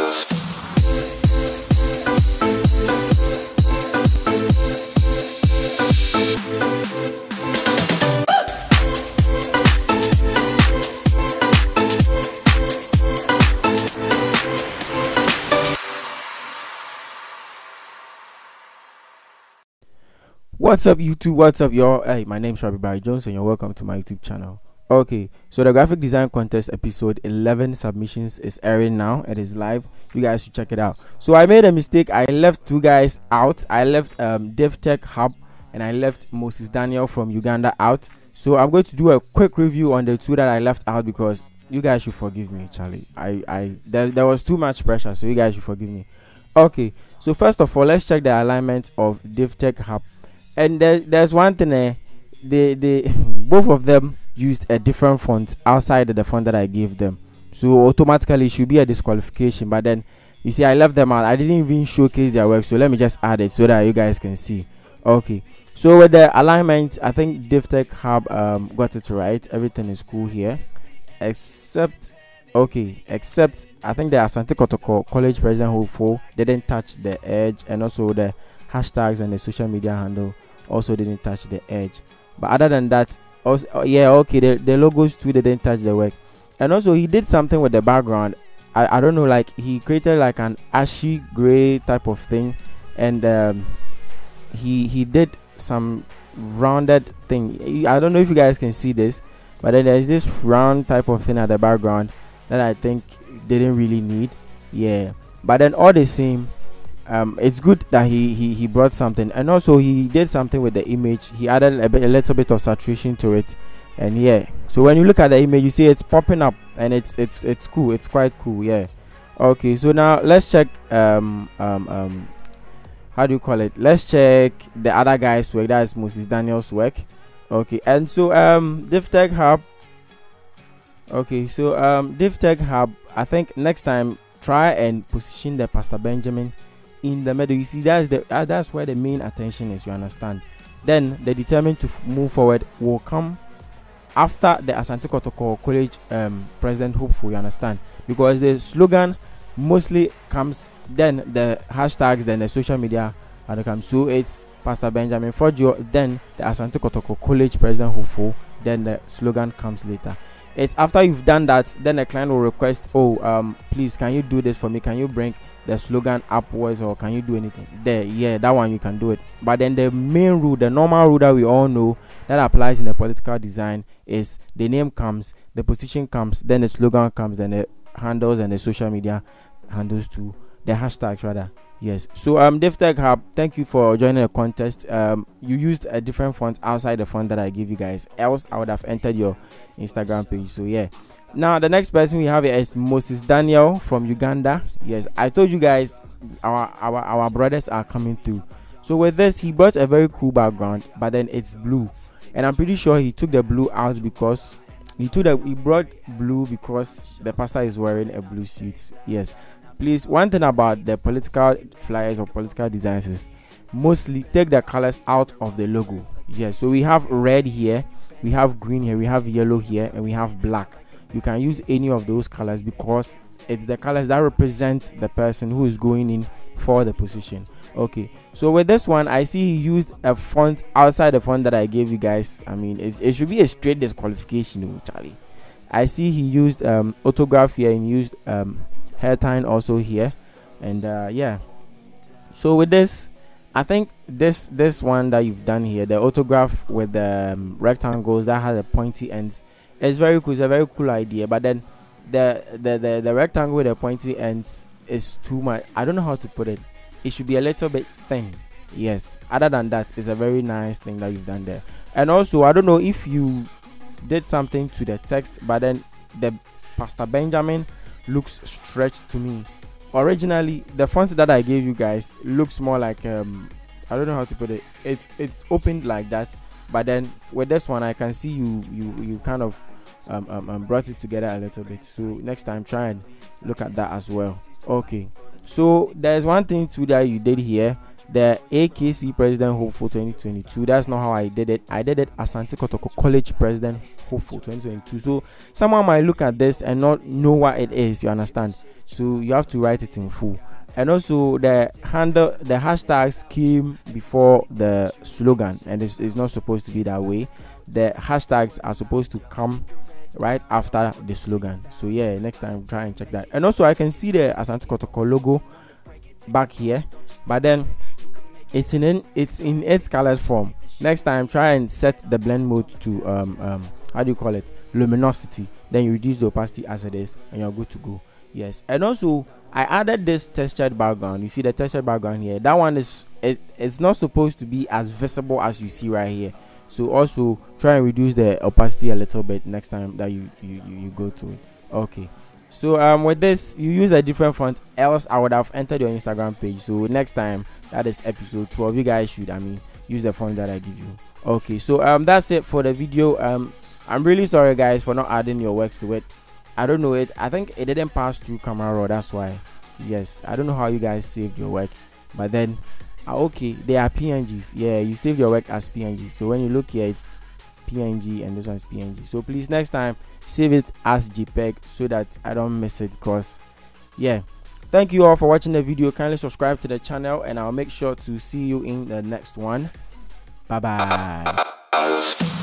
What's up YouTube, what's up y'all? Hey, my name's Robbie Barry Jones and you're welcome to my YouTube channel. Okay, so the graphic design contest episode 11 submissions is airing now. It is live. You guys should check it out. So I made a mistake. I left two guys out. I left DevTech Hub and I left Moses Daniel from Uganda out. So I'm going to do a quick review on the two that I left out because you guys should forgive me, Charlie. There was too much pressure, so you guys should forgive me. Okay, so first of all, let's check the alignment of DevTech Hub. And there's one thing, they both of them used a different font outside of the font that I gave them, so automatically it should be a disqualification. But then you see I left them out. I didn't even showcase their work, so let me just add it so that you guys can see. Okay, so with the alignment, I think DevTech Hub got it right. Everything is cool here, except I think the Asante Kotoko College President Hopeful didn't touch the edge, and also the hashtags and the social media handle also didn't touch the edge. But other than that, also yeah, okay, the logos too didn't touch the work. And also he did something with the background. I don't know, like he created like an ashy gray type of thing, and he did some rounded thing. I don't know if you guys can see this, but then there's this round type of thing at the background that I think didn't really need. Yeah, but then all the same, it's good that he brought something. And also he did something with the image. He added a little bit of saturation to it, and yeah, so when you look at the image, you see it's popping up, and it's cool. It's quite cool. Yeah. Okay, so now let's check how do you call it, let's check the other guy's work. That is Moses Daniel's work. Okay, and so DevTech Hub. Okay, so DevTech Hub, I think next time try and position the Pastor Benjamin in the middle. You see, that's where the main attention is, you understand. Then the determined to move forward will come after the Asante Kotoko College President Hopeful, you understand, because the slogan mostly comes, then the hashtags, then the social media and come. So it's Pastor Benjamin Forjo, then the Asante Kotoko College President Hopeful, then the slogan comes later. It's after you've done that, then the client will request, oh please, can you do this for me? Can you bring the slogan upwards, or can you do anything there? Yeah, that one you can do it. But then the main rule, the normal rule that we all know that applies in the political design is the name comes, the position comes, then the slogan comes, then the handles and the social media handles too, the hashtags rather. Yes. So DevTech Hub, thank you for joining the contest. You used a different font outside the font that I give you guys, else I would have entered your Instagram page. So yeah, now the next person we have here is Moses Daniel from Uganda. Yes, I told you guys our brothers are coming through. So with this, he brought a very cool background, but then it's blue, and I'm pretty sure he took the blue out because he brought blue because the pastor is wearing a blue suit. Yes, please, one thing about the political flyers or political designs is mostly take the colors out of the logo. Yes, so we have red here, we have green here, we have yellow here, and we have black. You can use any of those colors because it's the colors that represent the person who is going in for the position. Okay, so with this one, I see he used a font outside the font that I gave you guys. I mean, it should be a straight disqualification, Charlie. I see he used autograph here, and used hairtime also here, and yeah. So with this, I think this one that you've done here, the autograph with the rectangles that has a pointy ends, it's very cool. It's a very cool idea, but then the rectangle with the pointy ends is too much. I don't know how to put it. It should be a little bit thin. Yes, other than that, it's a very nice thing that you've done there. And also, I don't know if you did something to the text, but then the Pastor Benjamin looks stretched to me. Originally, the font that I gave you guys looks more like I don't know how to put it. It's opened like that, but then with this one, I can see you kind of brought it together a little bit. So next time, try and look at that as well. Okay, so there's one thing too that you did here, the AKC President Hopeful 2022. That's not how I did it. I did it Asante Kotoko College President hopeful 2022. So someone might look at this and not know what it is, you understand? So you have to write it in full. And also the hashtags came before the slogan, and it's not supposed to be that way. The hashtags are supposed to come right after the slogan. So yeah, next time try and check that. And also I can see the Asante Kotoko logo back here, but then it's in its colored form. Next time try and set the blend mode to how do you call it, luminosity, then you reduce the opacity as it is, and you're good to go. Yes. And also I added this textured background. You see the textured background here, that one is it's not supposed to be as visible as you see right here. So also try and reduce the opacity a little bit next time that you go to it. Okay, so with this you use a different font, else I would have entered your Instagram page. So next time, that is episode 12, you guys should use the font that I give you. Okay, so that's it for the video. I'm really sorry guys for not adding your works to it. I don't know it. I think it didn't pass through Camera Raw, that's why. Yes, I don't know how you guys saved your work, but then okay, they are PNGs. Yeah, you saved your work as PNG. So when you look here, it's PNG and this one is PNG. So please next time save it as JPEG so that I don't miss it. Because yeah, thank you all for watching the video. Kindly subscribe to the channel, and I'll make sure to see you in the next one. Bye bye.